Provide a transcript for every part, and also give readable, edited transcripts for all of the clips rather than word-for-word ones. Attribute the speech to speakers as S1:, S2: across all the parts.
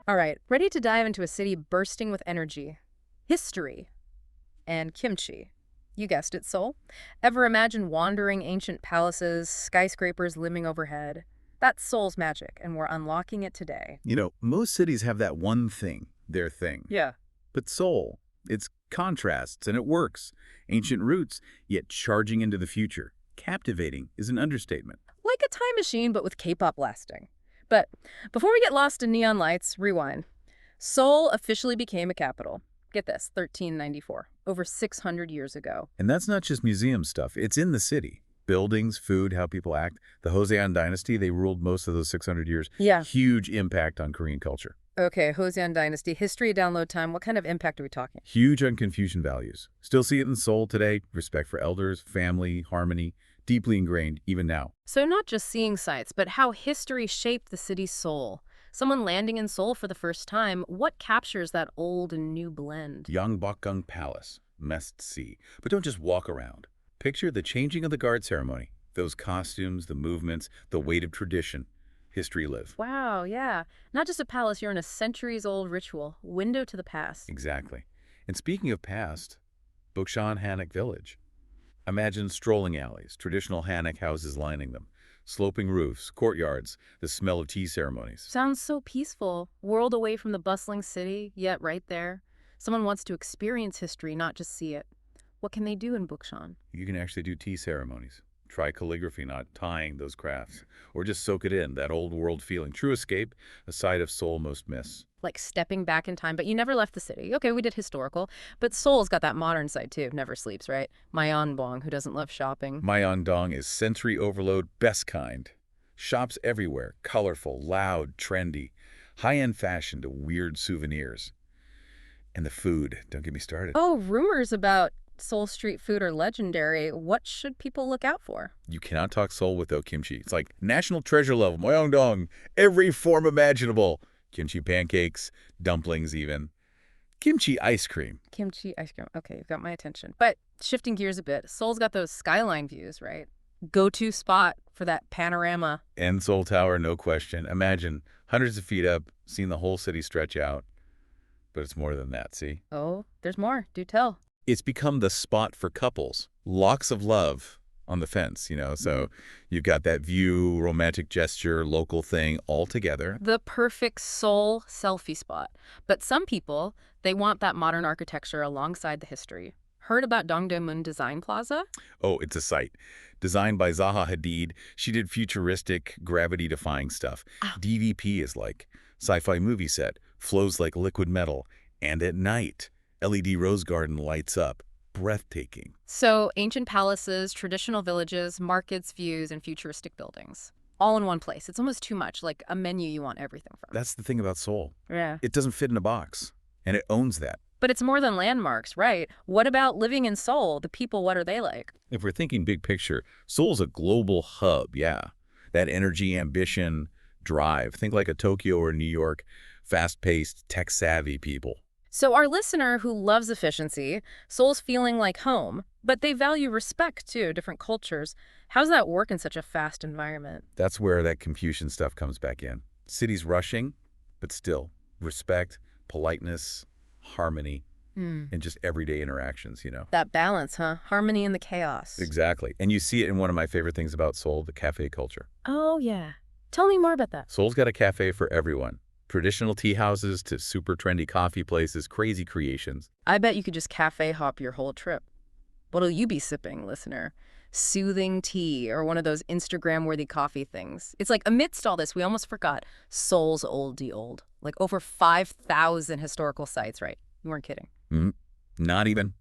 S1: All right, ready to dive into a city bursting with energy, history, and kimchi. You guessed it, Seoul. Ever imagine wandering ancient palaces, skyscrapers looming overhead? That's Seoul's magic, and we're unlocking it today.
S2: Most cities have that one thing, their thing.
S1: Yeah.
S2: But Seoul, it's contrasts and it works. Ancient roots, yet charging into the future. Captivating is an understatement.
S1: Like a time machine, but with K-pop blasting. But before we get lost in neon lights, rewind. Seoul officially became a capital. Get this, 1394, over 600 years ago.
S2: And that's not just museum stuff, it's in the city. Buildings, food, how people act. The Joseon dynasty, they ruled most of those 600 years.
S1: Yeah.
S2: Huge impact on Korean culture.
S1: Okay, Joseon Dynasty, history download time. What kind of impact are we talking?
S2: Huge on Confucian values. Still see it in Seoul today. Respect for elders, family, harmony. Deeply ingrained, even now.
S1: So not just seeing sights, but how history shaped the city's soul. Someone landing in Seoul for the first time, what captures that old and new blend?
S2: Gyeongbokgung Palace. Must see. But don't just walk around. Picture the changing of the guard ceremony. Those costumes, the movements, the weight of tradition. History live.
S1: Wow, yeah. Not just a palace, you're in a centuries-old ritual. Window to the past.
S2: Exactly. And speaking of past, Bukshan Hanok Village. Imagine strolling alleys, traditional Hanok houses lining them, sloping roofs, courtyards, the smell of tea ceremonies.
S1: Sounds so peaceful. World away from the bustling city, yet right there. Someone wants to experience history, not just see it. What can they do in Bukshan?
S2: You can actually do tea ceremonies. Try calligraphy, not tying those crafts. Or just soak it in, that old world feeling. True escape, a side of Seoul most miss.
S1: Like stepping back in time, but you never left the city. Okay, we did historical, but Seoul's got that modern side too. Never sleeps, right? Myeonbong, who doesn't love shopping.
S2: Myeongdong is sensory overload, best kind. Shops everywhere, colorful, loud, trendy. High-end fashion to weird souvenirs. And the food, don't get me started.
S1: Oh, rumors about Seoul street food are legendary. What should people look out for?
S2: You cannot talk Seoul without kimchi. It's like national treasure level, Myeongdong, every form imaginable. Kimchi pancakes, dumplings even. Kimchi ice cream.
S1: Kimchi ice cream. Okay, you've got my attention. But shifting gears a bit, Seoul's got those skyline views, right? Go-to spot for that panorama.
S2: And Seoul Tower, no question. Imagine hundreds of feet up, seeing the whole city stretch out. But it's more than that, see?
S1: Oh, there's more. Do tell.
S2: It's become the spot for couples. Locks of love on the fence, so you've got that view, romantic gesture, local thing all together.
S1: The perfect Seoul selfie spot. But some people, they want that modern architecture alongside the history. Heard about Dongdaemun Design Plaza?
S2: Oh, it's a sight. Designed by Zaha Hadid, she did futuristic, gravity-defying stuff.
S1: Oh.
S2: DVP is like sci-fi movie set, flows like liquid metal, and at night, LED rose garden lights up. Breathtaking.
S1: So ancient palaces, traditional villages, markets, views, and futuristic buildings. All in one place. It's almost too much, like a menu you want everything from.
S2: That's the thing about Seoul.
S1: Yeah.
S2: It doesn't fit in a box, and it owns that.
S1: But it's more than landmarks, right? What about living in Seoul? The people, what are they like?
S2: If we're thinking big picture, Seoul's a global hub, yeah. That energy, ambition, drive. Think like a Tokyo or New York, fast-paced, tech-savvy people.
S1: So our listener who loves efficiency, Seoul's feeling like home, but they value respect too, different cultures. How's that work in such a fast environment?
S2: That's where that Confucian stuff comes back in. Cities rushing, but still, respect, politeness, harmony, and just everyday interactions,
S1: That balance, huh? Harmony in the chaos.
S2: Exactly. And you see it in one of my favorite things about Seoul, the cafe culture.
S1: Oh, yeah. Tell me more about that.
S2: Seoul's got a cafe for everyone. Traditional tea houses to super trendy coffee places, crazy creations.
S1: I bet you could just cafe hop your whole trip. What'll you be sipping, listener? Soothing tea or one of those Instagram-worthy coffee things. It's like amidst all this, we almost forgot Seoul's oldie old. Like over 5,000 historical sites, right? You weren't kidding.
S2: Not even.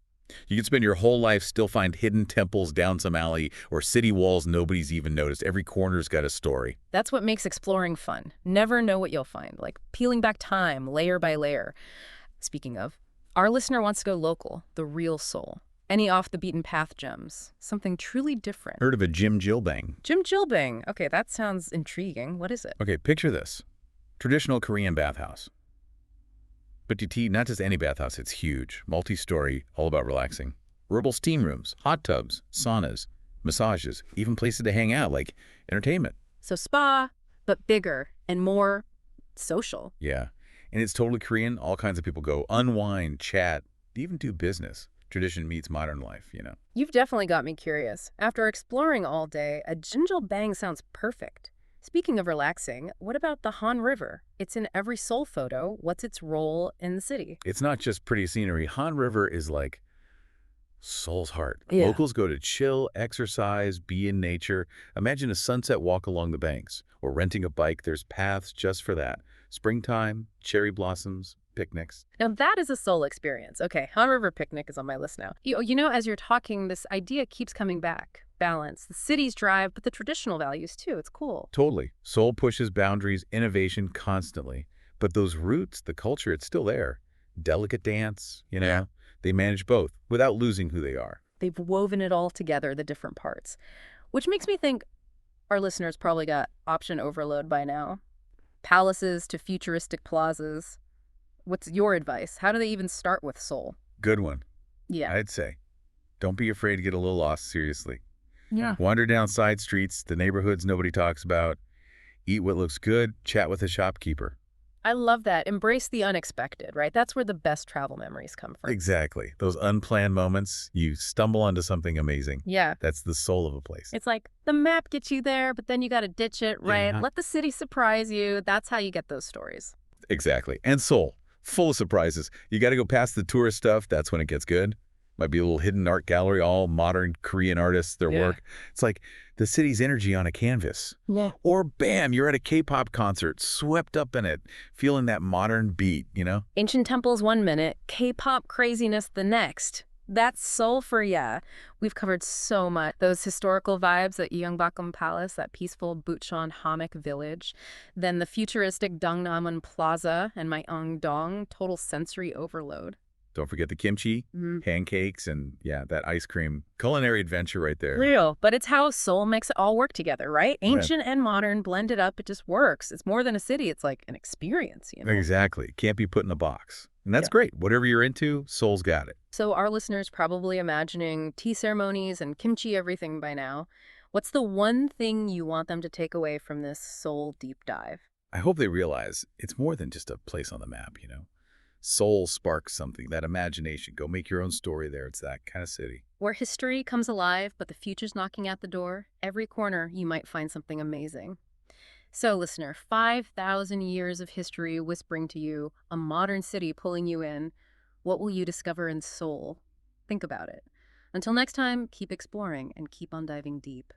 S2: You could spend your whole life still find hidden temples down some alley or city walls nobody's even noticed. Every corner's got a story.
S1: That's what makes exploring fun. Never know what you'll find, like peeling back time layer by layer. Speaking of, our listener wants to go local, the real Seoul. Any off-the-beaten-path gems, something truly different.
S2: Heard of a Gyeongbokgung?
S1: Gyeongbokgung. Okay, that sounds intriguing. What is it?
S2: Okay, picture this. Traditional Korean bathhouse. But not just any bathhouse, it's huge, multi-story, all about relaxing. Herbal steam rooms, hot tubs, saunas, massages, even places to hang out, like entertainment.
S1: So spa, but bigger and more social.
S2: Yeah. And it's totally Korean. All kinds of people go unwind, chat, even do business. Tradition meets modern life, you know.
S1: You've definitely got me curious. After exploring all day, a Jinjeolbang sounds perfect. Speaking of relaxing, what about the Han River? It's in every Seoul photo. What's its role in the city?
S2: It's not just pretty scenery. Han River is like Seoul's heart.
S1: Yeah.
S2: Locals go to chill, exercise, be in nature. Imagine a sunset walk along the banks, or renting a bike. There's paths just for that. Springtime, cherry blossoms, picnics.
S1: Now that is a Seoul experience. Okay, Han River Picnic is on my list now. As you're talking, this idea keeps coming back. Balance. The city's drive, but the traditional values too. It's cool.
S2: Totally. Seoul pushes boundaries, innovation constantly. But those roots, the culture, it's still there. Delicate dance, you know?
S1: Yeah.
S2: They manage both without losing who they are.
S1: They've woven it all together, the different parts. Which makes me think our listeners probably got option overload by now. Palaces to futuristic plazas. What's your advice? How do they even start with Seoul?
S2: Good one,
S1: Yeah.
S2: I'd say. Don't be afraid to get a little lost, seriously.
S1: Yeah.
S2: Wander down side streets, the neighborhoods nobody talks about. Eat what looks good, chat with a shopkeeper.
S1: I love that. Embrace the unexpected, right? That's where the best travel memories come from.
S2: Exactly. Those unplanned moments, you stumble onto something amazing.
S1: Yeah.
S2: That's the soul of a place.
S1: It's like the map gets you there, but then you got to ditch it, right?
S2: Yeah.
S1: Let the city surprise you. That's how you get those stories.
S2: Exactly. And Seoul, full of surprises. You got to go past the tourist stuff. That's when it gets good. Might be a little hidden art gallery, all modern Korean artists, their
S1: Yeah.
S2: work. It's like the city's energy on a canvas.
S1: Yeah.
S2: Or bam, you're at a K-pop concert, swept up in it, feeling that modern beat, you know?
S1: Ancient temples 1 minute, K-pop craziness the next. That's Seoul for ya. We've covered so much. Those historical vibes at Gyeongbokgung Palace, that peaceful Bucheon hammock village. Then the futuristic Dongdaemun Plaza and Myeongdong, total sensory overload.
S2: Don't forget the kimchi, pancakes, and yeah, that ice cream. Culinary adventure right there.
S1: Real, but it's how Seoul makes it all work together, right?
S2: Right.
S1: Ancient and modern, blended up, it just works. It's more than a city, it's like an experience, you know?
S2: Exactly. Can't be put in a box. And that's
S1: Yeah.
S2: great. Whatever you're into, Seoul's got it.
S1: So our listeners probably imagining tea ceremonies and kimchi everything by now. What's the one thing you want them to take away from this Seoul deep dive?
S2: I hope they realize it's more than just a place on the map, you know? Seoul sparks something, that imagination. Go make your own story there. It's that kind of city.
S1: Where history comes alive, but the future's knocking at the door, every corner you might find something amazing. So, listener, 5,000 years of history whispering to you, a modern city pulling you in. What will you discover in Seoul? Think about it. Until next time, keep exploring and keep on diving deep.